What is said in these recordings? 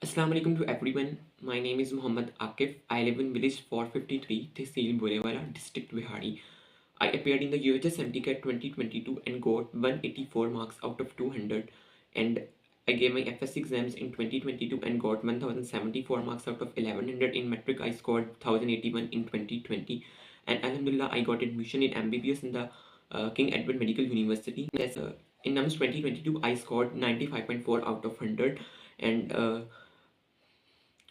Assalamu alaikum to everyone. My name is Muhammad Akif. I live in village 453, Tehsil Borewala, district Bihari. I appeared in the UHS MTCAT 2022 and got 184 marks out of 200. And I gave my FSC exams in 2022 and got 1074 marks out of 1100. In metric, I scored 1081 in 2020. And Alhamdulillah, I got admission in MBBS in the King Edward Medical University. In NUMS 2022, I scored 95.4 out of 100 and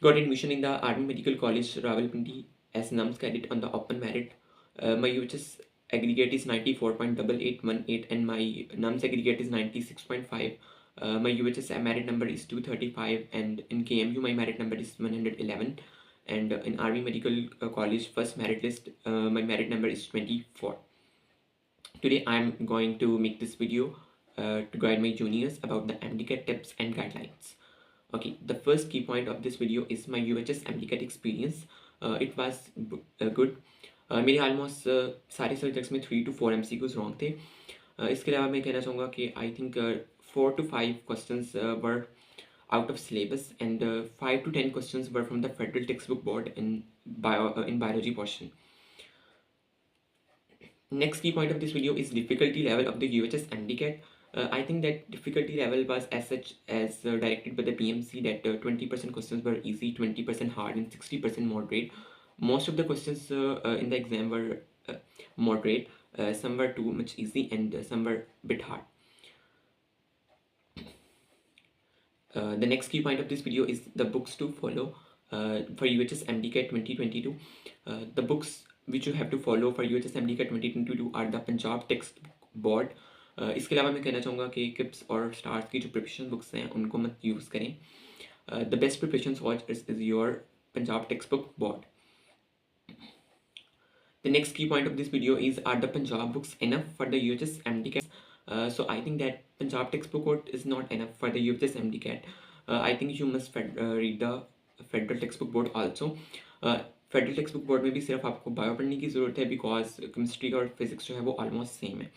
got admission in the Army Medical College, Rawalpindi, as NUMS cadet on the open merit. My UHS aggregate is 94.8818 and my NUMS aggregate is 96.5. My UHS merit number is 235 and in KMU my merit number is 111 and in Army Medical College first merit list my merit number is 24. Today I am going to make this video to guide my juniors about the MDCAT tips and guidelines. Okay, the first key point of this video is my UHS MDCAT experience. It was good. मेरे almost सारे subjects में 3 to 4 MCQs wrong थे. इसके अलावा मैं कहना चाहूँगा कि I think 4 to 5 questions were out of syllabus and 5 to 10 questions were from the federal textbook board in biology portion. Next key point of this video is difficulty level of the UHS MDCAT. I think that difficulty level was as such as directed by the PMC that 20% questions were easy, 20% hard and 60% moderate. Most of the questions in the exam were moderate, some were too much easy and some were a bit hard. The next key point of this video is the books to follow for UHS MDCAT 2022. The books which you have to follow for UHS MDCAT 2022 are the Punjab Textbook Board. इसके अलावा मैं कहना चाहूँगा कि kips और stars की जो preparation books हैं उनको मत यूज़ करें. The best preparation watch is your Punjab text book board. The next key point of this video is, are the Punjab books enough for the UHS MDCAT? So I think that Punjab textbook board is not enough for the UHS MDCAT. I think you must read the federal textbook board also. Federal text book board में भी सिर्फ आपको bio पढ़ने की ज़रूरत है because chemistry और physics जो है वो ऑलमोस्ट सेम है.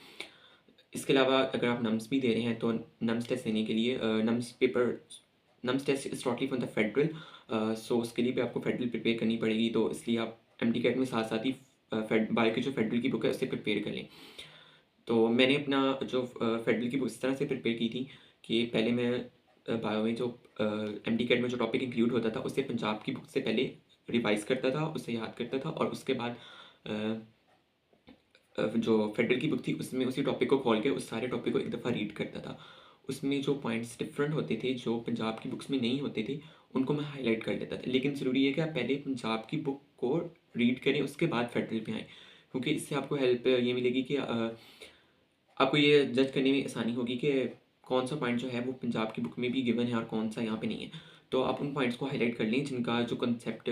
इसके अलावा अगर आप नम्स भी दे रहे हैं तो नम्स टेस्ट देने के लिए NUMS test is totally from the federal, so उसके लिए भी आपको फेडरल प्रिपेयर करनी पड़ेगी. तो इसलिए आप MDCAT में साथ साथ ही बायो की जो फेडरल की बुक है उससे प्रिपेयर कर लें. तो मैंने अपना जो फेडरल की बुक इस तरह से प्रिपेयर की थी कि पहले मैं बायो में जो MDCAT में जो टॉपिक इंक्लूड होता था उससे पंजाब की बुक से पहले रिवाइज़ करता था, उससे याद करता था और उसके बाद जो फेडरल की बुक थी उसमें उसी टॉपिक को खोल के उस सारे टॉपिक को एक दफ़ा रीड करता था. उसमें जो पॉइंट्स डिफरेंट होते थे जो पंजाब की बुक्स में नहीं होते थे उनको मैं हाईलाइट कर लेता था. लेकिन ज़रूरी है कि आप पहले पंजाब की बुक को रीड करें उसके बाद फेडरल पे आएँ, क्योंकि इससे आपको हेल्प ये मिलेगी कि आपको ये जज करने में आसानी होगी कि कौन सा पॉइंट जो है वो पंजाब की बुक में भी गिवन है और कौन सा यहाँ पे नहीं है. तो आप उन पॉइंट्स को हाईलाइट कर लें जिनका जो कंसेप्ट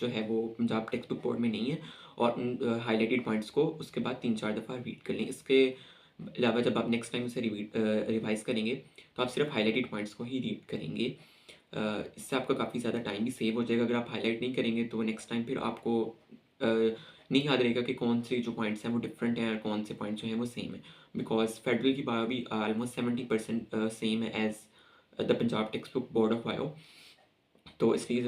जो है वो पंजाब टेक्स्ट बुक बोर्ड में नहीं है और उन हाईलाइटेड पॉइंट्स को उसके बाद 3-4 दफ़ा रीड कर लें. इसके अलावा जब आप नेक्स्ट टाइम उसे रिवाइज़ करेंगे तो आप सिर्फ हाईलाइटेड पॉइंट्स को ही रीड करेंगे. इससे आपका काफ़ी ज़्यादा टाइम भी सेव हो जाएगा. अगर आप हाईलाइट नहीं करेंगे तो नेक्स्ट टाइम फिर आपको नहीं याद रहेगा कि कौन से जो पॉइंट्स हैं वो डिफरेंट हैं और कौन से पॉइंट्स जो हैं वो सेम है. बिकॉज फेडरल की बायो भी ऑलमोस्ट 70% सेम है as the Punjab text book board of bio. तो इसलिए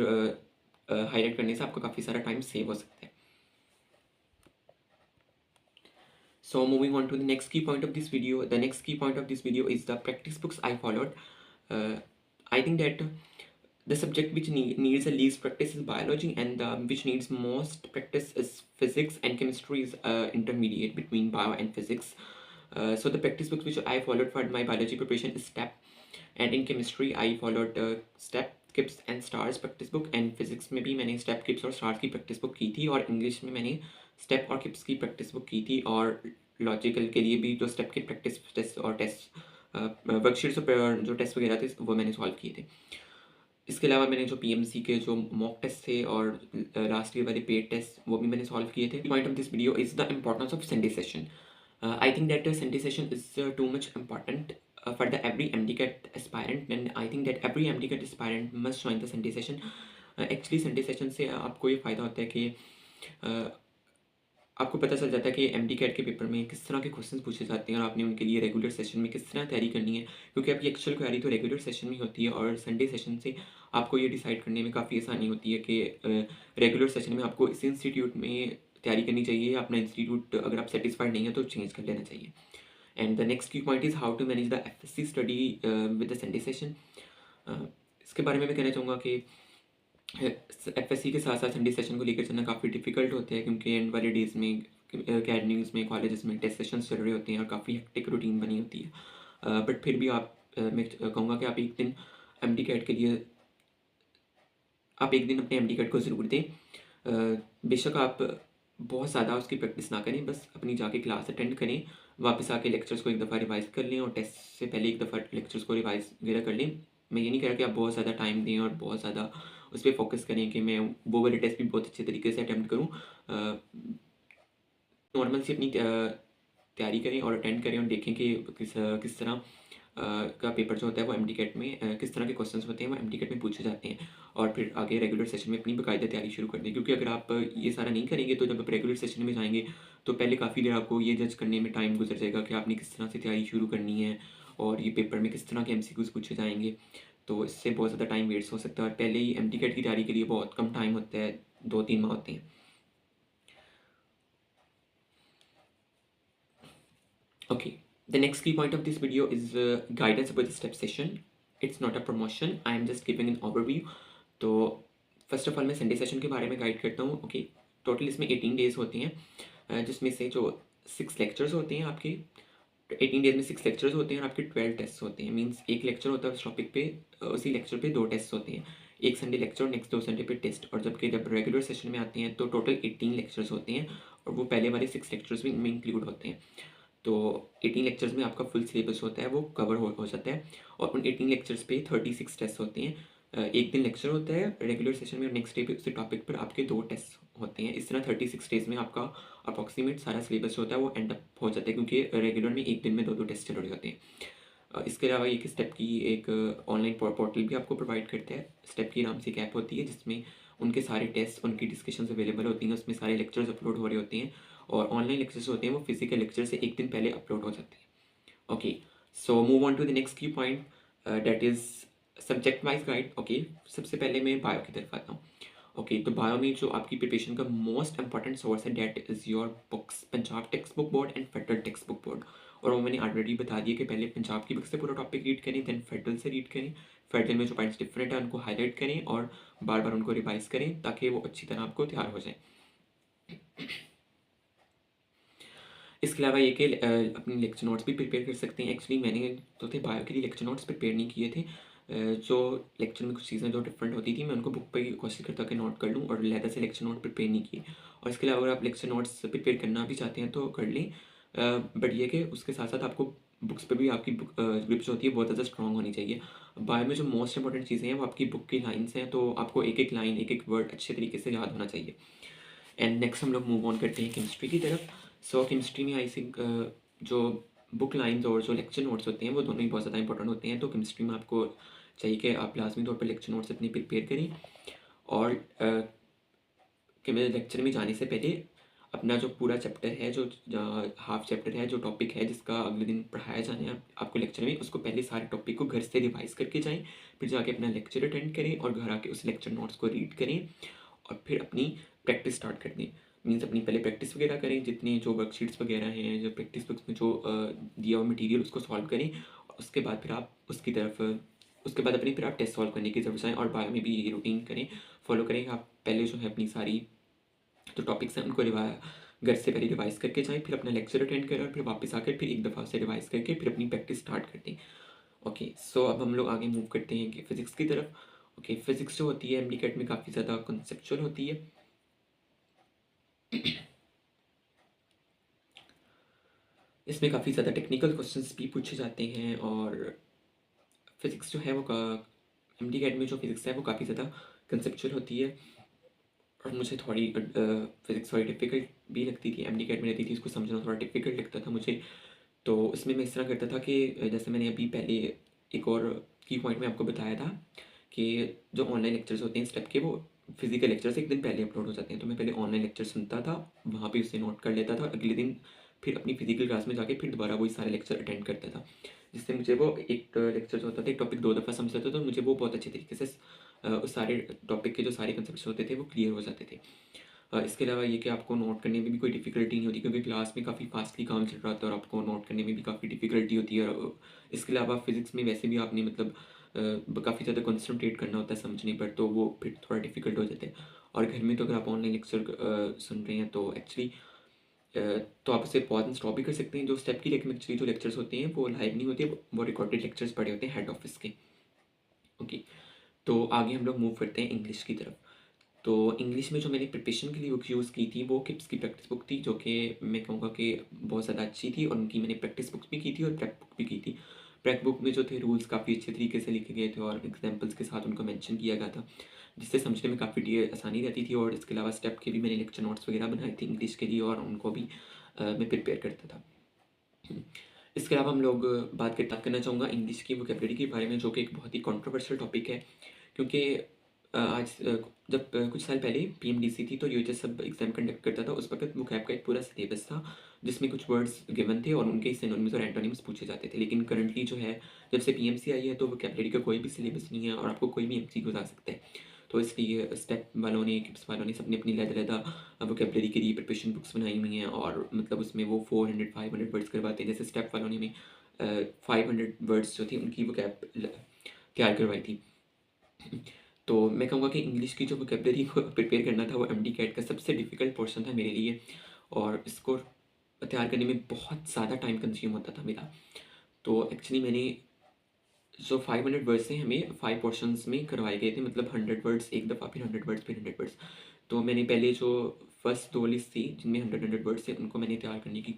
हाईलाइट करने से आपको काफ़ी सारा टाइम सेव हो सकता है. So moving on to the next key point of this video. The next key point of this video is the practice books I followed. I think that the subject which needs the least practice is biology and which needs most practice is physics, and chemistry is intermediate between bio and physics. So the practice books which I followed for my biology preparation is STEP, and in chemistry I followed STEP, KIPS and stars practice book. And physics में भी मैंने STEP, KIPS और stars की practice book की थी और English में मैंने स्टेप और किप्स की प्रैक्टिस बुक की थी. और लॉजिकल के लिए भी जो स्टेप की प्रैक्टिस टेस्ट और टेस्ट वर्कशीट्स और जो टेस्ट वगैरह थे वो मैंने सॉल्व किए थे. इसके अलावा मैंने जो PMC के जो मॉक टेस्ट थे और लास्ट ईयर वाले पेड टेस्ट वो भी मैंने सॉल्व किए थे. Point of this video is the importance of Sunday session. I think that Sunday session is too much important for the every MDCAT aspirant, and I think that every MDCAT aspirant must join the Sunday session. Actually Sunday session से आपको ये फ़ायदा होता है कि आपको पता चल जाता है कि एमडी कैट के पेपर में किस तरह के क्वेश्चंस पूछे जाते हैं और आपने उनके लिए रेगुलर सेशन में किस तरह तैयारी करनी है, क्योंकि आपकी एक्चुअल तैयारी तो रेगुलर सेशन में होती है और संडे सेशन से आपको ये डिसाइड करने में काफ़ी आसानी होती है कि रेगुलर सेशन में आपको इस इंस्टीट्यूट में तैयारी करनी चाहिए या अपना इंस्टीट्यूट अगर आप सेटिस्फाइड नहीं है तो चेंज कर लेना चाहिए। And the next key point is how to manage the FSc study with the Sunday session. इसके बारे में मैं कहना चाहूँगा कि एफएससी के साथ साथ संडे सेशन को लेकर चलना काफ़ी डिफिकल्ट होता है, क्योंकि एंड वाले डेज़ में अकेडमीज़ में कॉलेजेस में टेस्ट सेशंस चल रहे होते हैं और काफ़ी हेक्टिक रूटीन बनी होती है। बट फिर भी मैं कहूँगा कि आप एक दिन अपने एमडी कैट को ज़रूर दें। बेशक आप बहुत ज़्यादा उसकी प्रैक्टिस ना करें, बस अपनी जाके क्लास अटेंड करें, वापस आके लेक्चर्स को एक दफ़ा रिवाइज़ कर लें और टेस्ट से पहले एक दफ़ा लेक्चर्स को रिवाइज़ वगैरह कर लें। मैं ये नहीं कह रहा कि आप बहुत ज़्यादा टाइम दें और बहुत ज़्यादा उस पे फ़ोकस करें कि मैं वो वाले टेस्ट भी बहुत अच्छे तरीके से अटेम्प्ट करूँ। नॉर्मल सी अपनी तैयारी करें और अटेंड करें और देखें कि किस तरह का पेपर जो होता है वो एमडी कैट में किस तरह के क्वेश्चंस होते हैं वो एमडी कैट में पूछे जाते हैं, और फिर आगे रेगुलर सेशन में अपनी बाकायदा तैयारी शुरू कर दें। क्योंकि अगर आप ये सारा नहीं करेंगे तो जब आप रेगुलर सेशन में जाएंगे तो पहले काफ़ी देर आपको ये जज करने में टाइम गुजर जाएगा कि आपने किस तरह से तैयारी शुरू करनी है और ये पेपर में किस तरह के एमसीक्यूज पूछे जाएंगे। तो इससे बहुत ज़्यादा टाइम वेस्ट हो सकता है और पहले ही एमडी कैट की तैयारी के लिए बहुत कम टाइम होता है, 2-3 माह होते हैं। Okay, the next key point of this video is guidance about the step session. It's not a promotion. I am just giving an overview. तो फर्स्ट ऑफ ऑल मैं संडे सेशन के बारे में गाइड करता हूँ। ओके, टोटल इसमें 18 days होते हैं, जिसमें से जो 6 लेक्चर्स होते हैं आपके, 18 डेज में 6 लेक्चर्स होते हैं और आपके 12 टेस्ट होते हैं। मीन्स एक लेक्चर होता है उस टॉपिक पे, उसी लेक्चर पे 2 टेस्ट होते हैं। एक संडे लेक्चर और नेक्स्ट 2 संडे पे टेस्ट। और जब रेगुलर सेशन में आते हैं तो टोटल 18 लेक्चर्स होते हैं और वो पहले वाले 6 लेक्चर्स भी इनमें इंक्लूड होते हैं। तो 18 लेक्चर्स में आपका फुल सिलेबस होता है वो कवर हो जाता है और उन 18 लेक्चर्स पे 36 टेस्ट होते हैं। एक दिन लेक्चर होता है रेगुलर सेशन में और नेक्स्ट डे पे उसी टॉपिक पर आपके 2 टेस्ट होते हैं। इस तरह 36 डेज में आपका अप्रॉक्सीमेट सारा सिलेबस होता है वो एंड अप हो जाता है, क्योंकि रेगुलर में एक दिन में 2-2 टेस्ट चल रहे होते हैं। इसके अलावा एक स्टेप की एक ऑनलाइन पोर्टल भी आपको प्रोवाइड करता है। स्टेप की नाम से एक ऐप होती है जिसमें उनके सारे टेस्ट, उनकी डिस्कशंस अवेलेबल होती हैं, उसमें सारे लेक्चर्स अपलोड हो रहे होते हैं और ऑनलाइन लेक्चर्स होते हैं वो फिजिकल लेक्चर से एक दिन पहले अपलोड हो जाते हैं। Okay, so move on to the next key point, that is subject wise guide. Okay, सबसे पहले मैं बायो की तरफ आता हूँ। ओके, तो बायो में जो आपकी प्रिपरेशन का मोस्ट इंपॉर्टेंट सोर्स है that is your books, Punjab text book board and federal text book board. और वो मैंने ऑलरेडी बता दिया कि पहले पंजाब की बुक से पूरा टॉपिक रीड करें, देन फेडरल से रीड करें। फेडरल में जो पॉइंट्स डिफरेंट है उनको हाईलाइट करें और बार बार उनको रिवाइज करें ताकि वो अच्छी तरह आपको तैयार हो जाए। इसके अलावा ये कि अपने लेक्चर नोट्स भी प्रिपेयर कर सकते हैं। एक्चुअली मैंने तो थे बायो के लिए लेक्चर नोट्स प्रिपेयर नहीं किए थे। जो लेक्चर में कुछ चीज़ें जो डिफरेंट होती थी मैं उनको बुक पे कोशिश करता कि नोट कर लूँ और लहदा से लेक्चर नोट प्रिपेयर नहीं किए। और इसके अलावा अगर आप लेक्चर नोट्स प्रिपेयर करना भी चाहते हैं तो कर लें, बट ये कि उसके साथ साथ आपको बुक्स पे भी आपकी बुक ग्रिप जो होती है बहुत ज़्यादा स्ट्रॉन्ग होनी चाहिए। बायो में जो मोस्ट इंपॉर्टेंट चीज़ें हैं वो आपकी बुक की लाइन्स हैं, तो आपको एक एक लाइन, एक एक वर्ड अच्छे तरीके से याद होना चाहिए। एंड नेक्स्ट हम लोग मूव ऑन करते हैं केमिस्ट्री की तरफ। सो केमिस्ट्री में आई थिंक जो बुक लाइन्स और जो लेक्चर नोट्स होते हैं वो दोनों ही बहुत ज़्यादा इंपॉर्टेंट होते हैं। तो केमिस्ट्री में आपको चाहिए कि आप लाजमी तौर पर लेक्चर नोट्स अपने प्रिपेयर करें और लेक्चर में जाने से पहले अपना जो पूरा चैप्टर है, जो हाफ चैप्टर है, जो टॉपिक है जिसका अगले दिन पढ़ाया जाना है आपको लेक्चर में, उसको पहले सारे टॉपिक को घर से रिवाइज करके जाएं, फिर जाके अपना लेक्चर अटेंड करें और घर आके उस लेक्चर नोट्स को रीड करें और फिर अपनी प्रैक्टिस स्टार्ट कर दें। मीन्स अपनी पहले प्रैक्टिस वगैरह करें, जितने जो वर्कशीट्स वगैरह हैं, जो प्रैक्टिस बुक्स में जो दिया हुआ मटेरियल उसको सॉल्व करें और उसके बाद फिर आप उसके बाद अपनी फिर आप टेस्ट सॉल्व करने की तरफ जाएँ। और बायो में भी यही रूटीन करें, फॉलो करें। आप पहले जो है अपनी सारी जो टॉपिक्स हैं उनको घर से पहले रिवाइज करके जाएँ, फिर अपना लेक्चर अटेंड करें और फिर वापस आकर फिर एक दफ़ा से रिवाइज करके फिर अपनी प्रैक्टिस स्टार्ट कर दें। ओके, सो अब हम लोग आगे मूव करते हैं कि फिज़िक्स की तरफ। ओके, फिज़िक्स जो होती है एमडी कैट में काफ़ी ज़्यादा कंसेप्चुअल होती है। इसमें काफ़ी ज़्यादा टेक्निकल क्वेश्चंस भी पूछे जाते हैं और फिज़िक्स जो है वो एमडी कैट में जो फिज़िक्स है वो काफ़ी ज़्यादा कंसेप्चुअल होती है और मुझे थोड़ी फिज़िक्स थोड़ी डिफ़िकल्ट भी लगती थी। एमडी कैट में रहती थी, इसको समझना थोड़ा डिफ़िकल्ट लगता था मुझे। तो इसमें मैं इस तरह करता था कि जैसे मैंने अभी पहले एक और की पॉइंट में आपको बताया था कि जो ऑनलाइन लेक्चर्स होते हैं स्टेप के, वो फिजिकल लेक्चर्स एक दिन पहले अपलोड हो जाते हैं, तो मैं पहले ऑनलाइन लेक्चर सुनता था, वहाँ पे उससे नोट कर लेता था, अगले दिन फिर अपनी फिजिकल क्लास में जाके फिर दोबारा वही सारे लेक्चर अटेंड करता था, जिससे मुझे वो एक लेक्चर जो होता था, एक टॉपिक 2 दफ़ा समझ आता था, तो मुझे वो बहुत अच्छे तरीके से उस सारे टॉपिक के जो सारे कंसेप्ट होते थे वो क्लियर हो जाते थे। इसके अलावा ये कि आपको नोट करने में भी कोई डिफ़िकल्टी नहीं होती, क्योंकि क्लास में काफ़ी फास्टली काम चल रहा होता है और आपको नोट करने में भी काफ़ी डिफ़िकल्टी होती है। इसके अलावा फिज़िक्स में वैसे भी आपने मतलब काफ़ी ज़्यादा कंसंट्रेट करना होता है समझने पर, तो वो फिर थोड़ा डिफ़िकल्ट हो जाता है। और घर में तो अगर आप ऑनलाइन लेक्चर सुन रहे हैं तो एक्चुअली तो आप उसे पॉज़ एंड स्टॉप भी कर सकते हैं जो स्टेप की, लेकिन एक्चुअली जो लेक्चर्स होते हैं वो लाइव नहीं होते, वो रिकॉर्डेड लेक्चर्स पड़े होते हैं हेड ऑफ़िस के। ओके, तो आगे हम लोग मूव करते हैं इंग्लिश की तरफ। तो इंग्लिश में जो मैंने प्रिपरेशन के लिए बुक यूज़ की थी वो किप्स की प्रैक्टिस बुक थी, जो कि मैं कहूँगा कि बहुत ज़्यादा अच्छी थी, और उनकी मैंने प्रैक्टिस बुक्स भी की थी और प्रेप बुक भी की थी। प्रेप बुक में जो थे रूल्स काफ़ी अच्छे तरीके से लिखे गए थे और एग्जांपल्स के साथ उनको मेंशन किया गया था, जिससे समझने में काफ़ी आसानी रहती थी। और इसके अलावा स्टेप के भी मैंने लेक्चर नोट्स वगैरह बनाए थे इंग्लिश के लिए, और उनको भी मैं प्रिपेयर करता था। इसके अलावा हम लोग बात करना चाहूँगा इंग्लिश की वोकेबलरी के बारे में, जो कि एक बहुत ही कंट्रोवर्शियल टॉपिक है, क्योंकि जब कुछ साल पहले पीएमडीसी थी तो यूएचएस सब एग्जाम कंडक्ट करता था, उस वक्त वोकैब का एक पूरा सिलेबस था जिसमें कुछ वर्ड्स गिवन थे और उनके सिनोनिम्स और एंटोनिम्स पूछे जाते थे। लेकिन करंटली जो है, जब से पीएमसी आई है, तो वोकैबलरी का कोई भी सिलेबस नहीं है और आपको कोई भी एमसीक्यू आ सकता है। तो इसलिए स्टेप वालों ने, किप्स वालों ने सबने अपनी अलग-अलग वोकैबलरी के लिए प्रिपरेशन बुक्स बनाई हुई हैं, और मतलब उसमें वो 400 500 वर्ड्स करवाते हैं। जैसे स्टेप वालों ने हमें 500 वर्ड्स जो थी उनकी वोकैब तैयार करवाई थी। तो मैं कहूँगा कि इंग्लिश की जो वोकैबलरी को प्रिपेयर करना था वो एमडी कैट का सबसे डिफ़िकल्ट पोर्शन था मेरे लिए, और इसको तैयार करने में बहुत ज़्यादा टाइम कंज्यूम होता था मेरा। तो एक्चुअली मैंने जो 500 वर्ड्स थे हमें 5 पोर्शंस में करवाए गए थे, मतलब 100 वर्ड्स एक दफ़ा, फिर 100 वर्ड्स, फिर 100 वर्ड्स। तो मैंने पहले जो फर्स्ट 2 लिस्ट थी जिनमें 100 वर्ड्स थे उनको मैंने तैयार करने की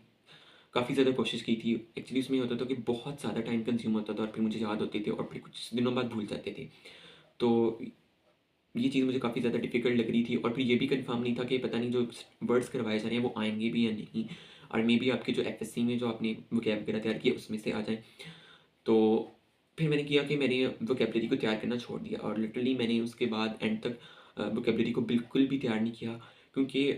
काफ़ी ज़्यादा कोशिश की थी। एक्चुअली उसमें ये होता था कि बहुत ज़्यादा टाइम कंज्यूम होता था और फिर मुझे याद होते थे और फिर कुछ दिनों बाद भूल जाते थे। तो ये चीज़ मुझे काफ़ी ज़्यादा डिफ़िकल्ट लग रही थी, और फिर ये भी कंफर्म नहीं था कि पता नहीं जो वर्ड्स करवाए जा रहे हैं वो आएँगे भी या नहीं, और मे बी आपके जो एफएससी में जो आपने वोकैब वगैरह तैयार किया उसमें से आ जाएँ। तो फिर मैंने किया कि मैंने वोकैबलरी को तैयार करना छोड़ दिया, और लिटरली मैंने उसके बाद एंड तक वोकैबलरी को बिल्कुल भी तैयार नहीं किया, क्योंकि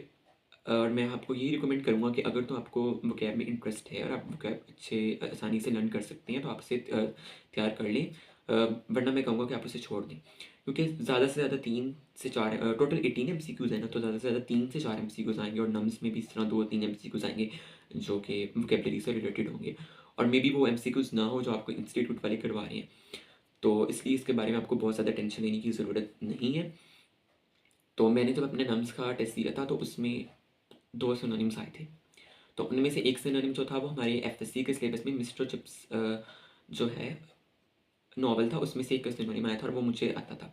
और मैं आपको यही रिकमेंड करूँगा कि अगर तो आपको वोकैब में इंटरेस्ट है और आप वोकैब अच्छे आसानी से लर्न कर सकते हैं तो आप उसे तैयार कर लें। वरना मैं कहूँगा कि आप उसे छोड़ दें, क्योंकि ज़्यादा से ज़्यादा 3 से 4 टोटल 18 एमसीक्यूज़ हैं ना, तो ज़्यादा से ज़्यादा 3 से 4 एमसीक्यूज़ आएँगे, और नम्स में भी इस तरह 2-3 एमसीक्यूज़ आएँगे जो कि वोकैबलरी से रिलेटेड होंगे, और मे बी वो एमसीक्यूज़ ना हो जो आपको इंस्टीट्यूट वाले करवा रहे हैं। तो इसलिए इसके बारे में आपको बहुत ज़्यादा टेंशन लेने की ज़रूरत नहीं है। तो मैंने जब अपने नम्स का टेस्ट दिया था तो उसमें 2 सिनोनिम्स आए थे। तो उनमें से एक सिनोनिम जो था वो हमारे एफएससी के सिलेबस में मिस्टर चिप्स जो है नॉवल था, उसमें से एक सिनोनिम आया था और वो मुझे आता था।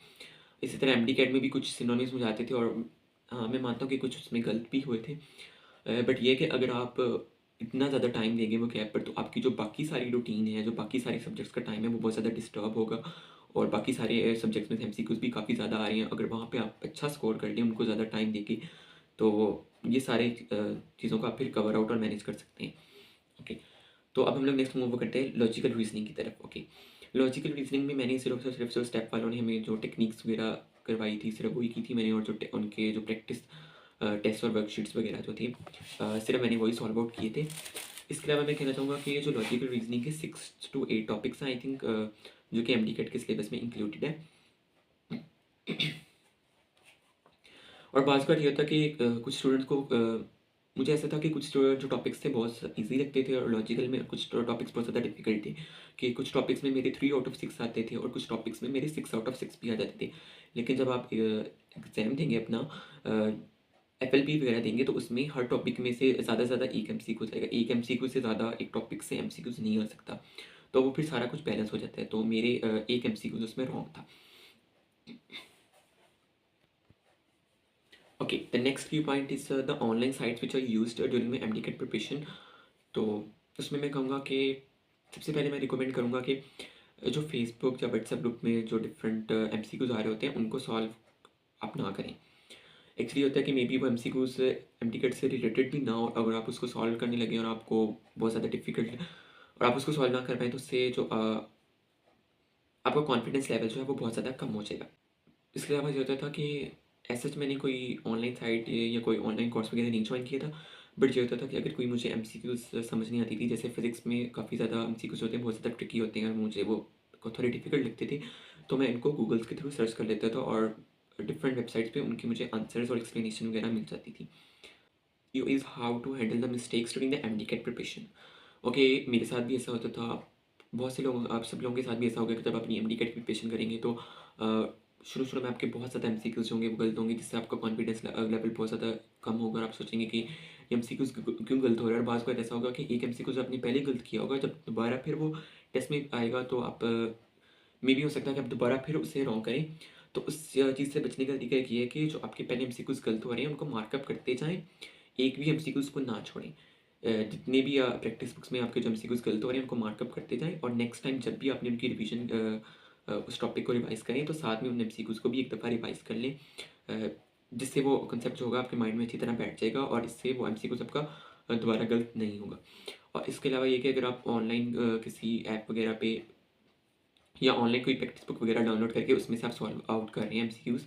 इसी तरह एमडी कैट में भी कुछ सिनोनिम्स मुझे आते थे, और हाँ, मैं मानता हूँ कि कुछ उसमें गलत भी हुए थे। बट ये है कि अगर आप इतना ज़्यादा टाइम देंगे वो कैब पर, तो आपकी जो बाकी सारी रूटीन है, जो बाकी सारे सब्जेक्ट्स का टाइम है, वो बहुत ज़्यादा डिस्टर्ब होगा, और बाकी सारे सब्जेक्ट्स में से एमसीक्यूज़ भी काफ़ी ज़्यादा आ रही हैं। अगर वहाँ पे आप अच्छा स्कोर कर लें उनको ज़्यादा टाइम देके, तो ये सारे चीज़ों को आप फिर कवर आउट और मैनेज कर सकते हैं। ओके, तो अब हम लोग नेक्स्ट मूव करते हैं लॉजिकल रीजनिंग की तरफ। ओके, लॉजिकल रीजनिंग में मैंने सिर्फ और सिर्फ जो स्टेप वालों ने हमें जो टेक्निक्स वगैरह करवाई थी सिर्फ वही की थी मैंने, और जो उनके जो प्रैक्टिस टेस्ट और वर्कशीट्स वगैरह जो थे सिर्फ मैंने वही सॉल्व आउट किए थे। इसके अलावा मैं कहना चाहूँगा कि ये जो लॉजिकल रीजनिंग के 6 to 8 टॉपिक्स हैं आई थिंक, जो कि एमडी कैट के सिलेबस में इंक्लूडेड है। और बात ये होता कि कुछ स्टूडेंट्स को मुझे ऐसा था कि कुछ जो टॉपिक्स थे बहुत ईजी लगते थे, और लॉजिकल में कुछ टॉपिक्स बहुत ज़्यादा डिफिकल्ट थे, कि कुछ टॉपिक्स में मेरे 3 आउट ऑफ 6 आते थे और कुछ टॉपिक्स में मेरे 6 आउट ऑफ 6 भी आ जाते थे। लेकिन जब आप एग्ज़ाम देंगे अपना, एफएलपी वगैरह देंगे, तो उसमें हर टॉपिक में से ज़्यादा से ज़्यादा एक एमसीक्यू जाएगा, एक एमसीक्यू से ज़्यादा एक टॉपिक से एमसीक्यूज नहीं आ सकता, तो वो फिर सारा कुछ बैलेंस हो जाता है। तो मेरे एक एमसीक्यू उसमें रॉन्ग था। Okay, the next view point is the online sites which are used during my MDCAT preparation. तो उसमें मैं कहूँगा कि सबसे पहले मैं रिकमेंड करूँगा कि जो फेसबुक या व्हाट्सएप ग्रुप में जो डिफरेंट एमसीक्यूज आ रहे होते हैं उनको सॉल्व आप ना करें। एक्चुअली होता है कि मे बी वो एमसीक्यूज एमडीकेट से रिलेटेड भी ना हो, अगर आप उसको सॉल्व करने लगे और आपको बहुत ज़्यादा डिफिकल्ट और आप उसको सॉल्व ना कर पाएँ, तो उससे जो आपका कॉन्फिडेंस लेवल जो है वो बहुत ज़्यादा कम हो जाएगा। इसके अलावा ये होता था कि ऐसा मैंने कोई ऑनलाइन साइट या कोई ऑनलाइन कोर्स वगैरह नहीं ज्वाइन किया था। बट ये होता था कि अगर कोई मुझे एमसीक्यूज़ समझ नहीं आती थी, जैसे फिज़िक्स में काफ़ी ज़्यादा एमसीक्यूज़ होते हैं, बहुत ज़्यादा ट्रिकी होते हैं और मुझे वो को थोड़े डिफ़िकल्ट लगते थे, तो मैं इनको गूगल्स के थ्रू सर्च कर लेता था और डिफरेंट वेबसाइट्स पे उनकी मुझे आंसर्स और एक्सप्लेनेशन वगैरह मिल जाती थी। You is how to handle the mistakes during the MDCAT preparation. Okay, मेरे साथ भी ऐसा होता था, बहुत से लोग, आप सब लोगों के साथ भी ऐसा होगा कि जब अपनी एमडीकेट की प्रिपरेशन करेंगे तो शुरू-शुरू में आपके बहुत ज़्यादा एमसीक्यूज़ होंगे, वो गलत होंगे, जिससे आपका कॉन्फिडेंस लेवल बहुत ज़्यादा कम होगा और आप सोचेंगे कि एमसीक्यूज़ क्यों गलत हो रहा है। और बाज़ बार ऐसा होगा कि एक एमसीक्यूज़ आपने पहले ही गलत किया होगा, जब दोबारा फिर वो टेस्ट में आएगा तो आप मे बी हो सकता है कि आप दोबारा फिर उसे रॉन्ग करें। तो उस चीज़ से बचने का तरीका एक ये है कि जो आपके पहले एमसीक्यूज़ गलत हो रहे हैं उनको मार्कअप करते जाएँ, एक भी एमसीक्यूज़ को ना छोड़ें। जितने भी प्रैक्टिस बुक्स में आपके जो एमसीक्यूज़ गलत हो रहे हैं उनको मार्कअप करते जाएँ और नेक्स्ट टाइम जब भी आपने उनकी रिवीजन उस टॉपिक को रिवाइज़ करें तो साथ में उन एमसीक्यूज़ को भी एक दफ़ा रिवाइज़ कर लें। अ, जिससे वो कॉन्सेप्ट जो होगा आपके माइंड में अच्छी तरह बैठ जाएगा और इससे वो एमसीक्यूज़ आपका दोबारा गलत नहीं होगा। और इसके अलावा ये कि अगर आप ऑनलाइन किसी ऐप वगैरह पे या ऑनलाइन कोई प्रैक्टिस बुक वगैरह डाउनलोड करके उसमें से आप सॉल्व आउट कर रहे हैं एमसीक्यूज़,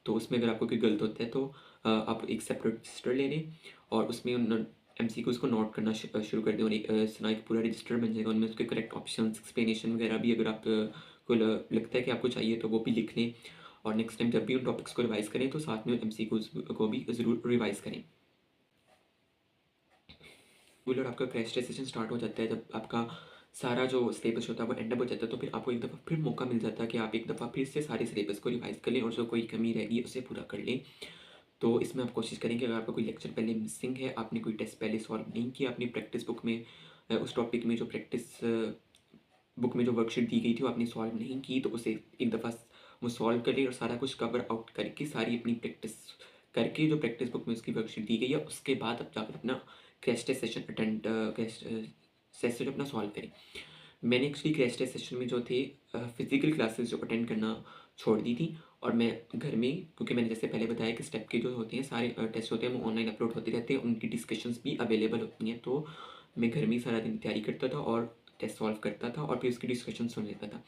तो उसमें अगर आपको कोई गलत होता है तो आप एक सेपरेट रजिस्टर ले लें और उसमें उन एमसीक्यूज़ को नोट करना शुरू कर दें और एक इस तरह एक पूरा रजिस्टर बन जाएगा। उनमें उसके करेक्ट ऑप्शंस, एक्सप्लेनेशन वगैरह भी अगर आप को लगता है कि आपको चाहिए तो वो भी लिख लें और नेक्स्ट टाइम जब भी उन टॉपिक्स को रिवाइज़ करें तो साथ में एमसीक्यूज़ को भी ज़रूर रिवाइज़ करें। और आपका क्रैश टेस्ट सेशन स्टार्ट हो जाता है, जब आपका सारा जो सिलेबस होता है वो एंड अप हो जाता है, तो फिर आपको एक दफ़ा फिर मौका मिल जाता है कि आप एक दफ़ा फिर से सारे सिलेबस को रिवाइज़ कर लें और जो कोई कमी रहेगी उसे पूरा कर लें। तो इसमें आप कोशिश करें कि अगर आपका कोई लेक्चर पहले मिसिंग है, आपने कोई टेस्ट पहले सॉल्व नहीं किया, अपनी प्रैक्टिस बुक में उस टॉपिक में जो प्रैक्टिस बुक में जो वर्कशीट दी गई थी वो आपने सॉल्व नहीं की, तो उसे एक दफ़ा वो सॉल्व कर लें और सारा कुछ कवर आउट करके सारी अपनी प्रैक्टिस करके जो प्रैक्टिस बुक में उसकी वर्कशीट दी गई है उसके बाद आप जाकर अपना crash test session attend crash session अपना सॉल्व करें। मैंने एक्चुअली क्रैश टेस्ट सेशन में जो थे फिजिकल क्लासेस जो अटेंड करना छोड़ दी थी और मैं घर में, क्योंकि मैंने जैसे पहले बताया कि स्टेप के जो होते हैं सारे टेस्ट होते हैं वो ऑनलाइन अपलोड होते रहते हैं, उनकी डिस्कशंस भी अवेलेबल होती हैं, तो मैं घर में ही सारा दिन तैयारी करता था और टेस्ट सॉल्व करता था और फिर उसकी डिस्कशन सुन लेता था।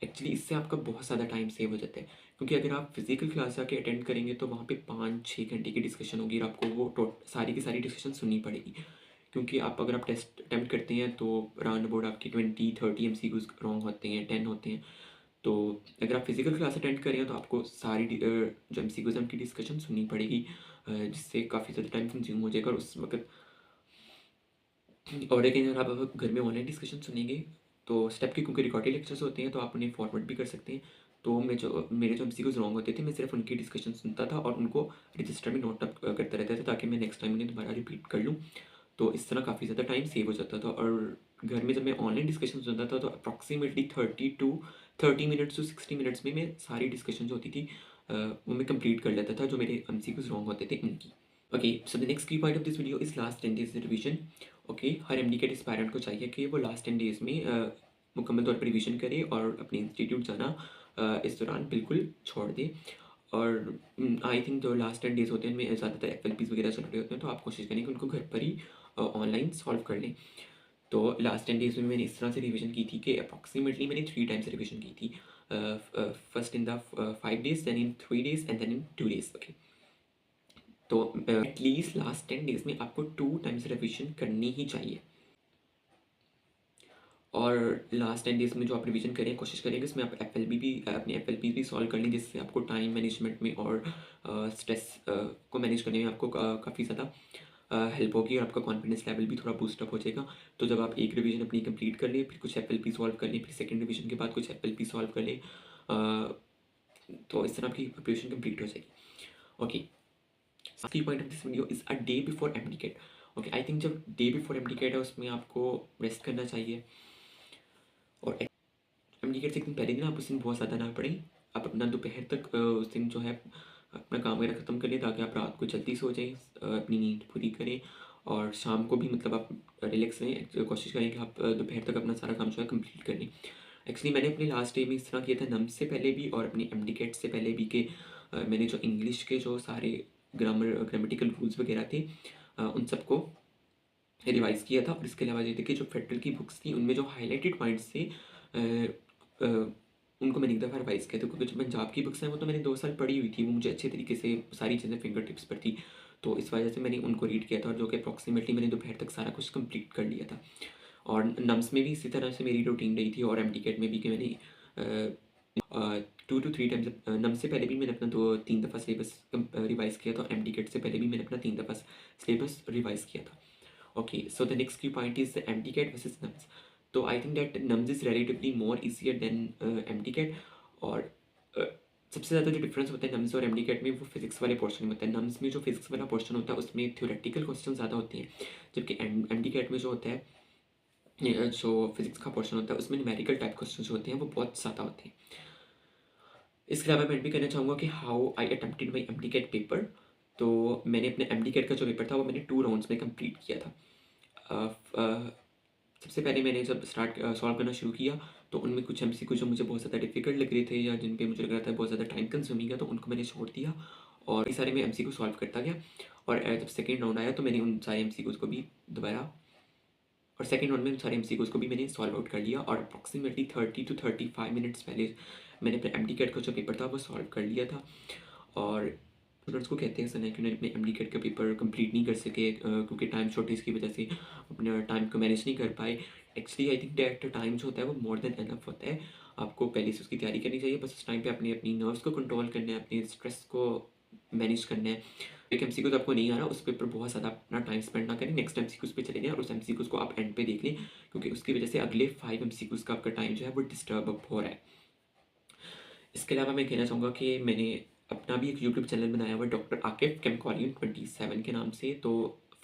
एक्चुअली इससे आपका बहुत ज़्यादा टाइम सेव हो जाता है, क्योंकि अगर आप फिजिकल क्लास जाके अटेंड करेंगे तो वहाँ पे 5-6 घंटे की डिस्कशन होगी और आपको वो सारी की सारी डिस्कशन सुननी पड़ेगी, क्योंकि आप अगर आप टेस्ट अटेम्प्ट करते हैं तो राउंड अबाउट आपकी 20-30 एमसीक्यूज रॉन्ग होते हैं, 10 होते हैं। तो अगर आप फिजिकल क्लास अटेंड करें तो आपको सारी जो एमसीक्यूज हैं उनकी डिस्कशन सुननी पड़ेगी, जिससे काफ़ी ज़्यादा टाइम कंज्यूम हो जाएगा और उस वक्त। और लेकिन अगर आप घर में ऑनलाइन डिस्कशन सुनेंगे तो स्टेप के, क्योंकि रिकॉर्डेड लेक्चर्स होते हैं तो आप उन्हें फॉरवर्ड भी कर सकते हैं। तो मेरे जो एमसीक्यूज रॉन्ग होते थे मैं सिर्फ उनकी डिस्कशन सुनता था और उनको रजिस्टर में नोट अप करता रहता था ताकि मैं नेक्स्ट टाइम उन्हें दोबारा रिपीट कर लूँ। तो इस तरह काफ़ी ज़्यादा टाइम सेव हो जाता था और घर में जब मैं ऑनलाइन डिस्कशन सुनता था तो अप्रॉक्सीमेटली 30 मिनट्स टू 60 मिनट्स में मैं सारी डिस्कशन जो होती थी वो मैं कंप्लीट कर लेता था जो मेरे एमसीक्यूज रॉन्ग होते थे उनकी। Okay, so the next key point of this video is last 10 days revision. Okay, her MDCAT aspirant को चाहिए कि वो लास्ट 10 डेज में मुकम्मल तौर पर रिवीजन करे और अपने इंस्टीट्यूट जाना इस दौरान बिल्कुल छोड़ दे। और आई थिंक जो लास्ट 10 डेज होते हैं उनमें ज़्यादातर एफएलपीज वगैरह चल रहे होते हैं, तो आप कोशिश करें कि उनको घर पर ही ऑनलाइन सॉल्व कर लें। तो लास्ट 10 डेज में मैंने इस तरह से रिवीजन की थी कि अप्रॉक्सीमेटली मैंने 3 टाइम्स रिवीजन की थी, first in the 5 days, then in 3 days and then in 2 days. Okay, तो एटलीस्ट लास्ट 10 डेज में आपको 2 टाइम्स रिवीजन करनी ही चाहिए। और लास्ट 10 डेज में जो आप रिवीजन करें कोशिश करें कि इसमें आप अपने एफएलपी भी सॉल्व कर लें, जिससे आपको टाइम मैनेजमेंट में और स्ट्रेस को मैनेज करने में आपको काफ़ी ज़्यादा हेल्प होगी और आपका कॉन्फिडेंस लेवल भी थोड़ा बूस्ट अप हो जाएगा। तो जब आप एक रिवीजन अपनी कंप्लीट कर लें, फिर कुछ एफएलपी सॉल्व कर लें, फिर सेकंड रिवीजन के बाद कुछ एफएलपी सॉल्व कर लें, तो इस तरह आपकी प्रिपरेशन कंप्लीट हो जाएगी। ओके, की point of this video is a day before MDCAT. Okay, I think जब डे बिफोर एमडीकेट है उसमें आपको रेस्ट करना चाहिए और एमडीकेट से एक दिन पहले दिन आप उस दिन बहुत ज़्यादा ना पढ़ें। आप अपना दोपहर तक उस दिन जो है अपना काम वगैरह ख़त्म कर लें ताकि आप रात को जल्दी सो जाएं, अपनी नींद पूरी करें और शाम को भी मतलब आप रिलैक्स रहें। कोशिश करें कि आप दोपहर तक अपना सारा काम जो है कंप्लीट कर लें। एक्चुअली मैंने अपने लास्ट डे में इस तरह किया था, नम से पहले भी और अपनी एमडीकेट से पहले भी, कि मैंने जो इंग्लिश के जो सारे ग्रामेटिकल रूल्स वगैरह थे उन सबको रिवाइज़ किया था और इसके अलावा ये देखिए जो फेडरल की बुक्स थी उनमें जो हाइलाइटेड पॉइंट्स थे उनको मैंने एक दफ़ा रिवाइज़ किया था, क्योंकि जो पंजाब की बुक्स हैं वो तो मैंने 2 साल पढ़ी हुई थी, वो मुझे अच्छे तरीके से सारी चीज़ें फिंगर टिप्स पर थी। तो इस वजह से मैंने उनको रीड किया था, और जो कि अप्रॉक्सिमेटली मैंने दोपहर तक सारा कुछ कंप्लीट कर लिया था। और नम्स में भी इसी तरह से मेरी रूटीन रही थी, और एमटीकेट में भी कि मैंने 2 टू 3 टाइम्स नम्स से पहले भी मैंने अपना 2-3 दफ़ा सिलेबस रिवाइज़ किया था, और एमटीकेट से पहले भी मैंने अपना 3 दफ़ा सिलेबस रिवाइज़ किया था। Okay, so the next key point is the MTCAT versus NUMS. So I think that NUMS is relatively more easier than MTCAT. और सबसे ज़्यादा जो डिफरेंस होता है नम्स और MTCAT में वो फिजिक्स वाले पोर्शन में होता है। नम्स में जो फिजिक्स वाला पोर्शन होता है उसमें थ्योरेटिकल क्वेश्चन ज़्यादा होते हैं, जबकि MTCAT में जो होता है जो फिजिक्स का पोर्शन होता है उसमें न्यूमेरिकल टाइप क्वेश्चन जो होते हैं वो बहुत ज़्यादा होते हैं। इसके अलावा मैं भी कहना चाहूँगा कि how I attempted my MTCAT paper. तो मैंने अपने MTCAT का जो पेपर था वो मैंने 2 राउंड्स में कंप्लीट किया था। सबसे पहले मैंने जब सॉल्व करना शुरू किया तो उनमें कुछ एमसीक्यू जो मुझे बहुत ज़्यादा डिफ़िकल्ट लग रहे थे, या जिन पे मुझे लग रहा था बहुत ज़्यादा टाइम कंज्यूमिंग है, तो उनको मैंने छोड़ दिया और ये सारे मैं एमसीक्यू सॉल्व करता गया। और जब सेकंड राउंड आया तो मैंने उन सारे एमसीक्यूज़ को भी दोबारा और सेकंड राउंड में उन सारे एमसीक्यूज़ को भी मैंने सॉल्व आउट कर लिया, और अप्रॉक्सीमेटली 30 टू 35 मिनट्स पहले मैंने अपने MTCAT का जो पेपर था वो सॉल्व कर लिया था। और स्टूडेंट्स को कहते हैं ऐसा नहीं कि उन्होंने अपने MTCAT का पेपर कंप्लीट नहीं कर सके क्योंकि टाइम शॉर्टेज की वजह से अपने टाइम को मैनेज नहीं कर पाए। Actually I think that time जो होता है वो मोर देन एनफ होता है। आपको पहले से उसकी तैयारी करनी चाहिए, बस उस टाइम पे अपनी अपनी नर्व्स को कंट्रोल करना है, अपने स्ट्रेस को मैनेज करना है। एक एमसीक्यू तो आपको नहीं आ रहा, उस पेपर बहुत ज़्यादा अपना टाइम स्पेंड ना करें, नेक्स्ट एमसीक्यूज़ पे चले जाएँ और उस एमसीक्यूज़ को आप एंड पे देख लें, क्योंकि उसकी वजह से अगले 5 एमसीक्यूज़ का आपका टाइम जो है वो डिस्टर्ब अप हो रहा है। इसके अलावा मैं कहना चाहूँगा कि मैंने अपना भी एक यूट्यूब चैनल बनाया हुआ है, डॉक्टर आकिफ केमकॉलियन 27 के नाम से। तो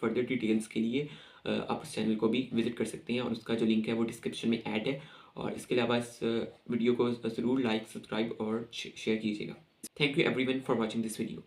फर्दर डिटेल्स के लिए आप उस चैनल को भी विजिट कर सकते हैं, और उसका जो लिंक है वो डिस्क्रिप्शन में ऐड है। और इसके अलावा इस वीडियो को ज़रूर लाइक, सब्सक्राइब और शेयर कीजिएगा। Thank you everyone for watching this video.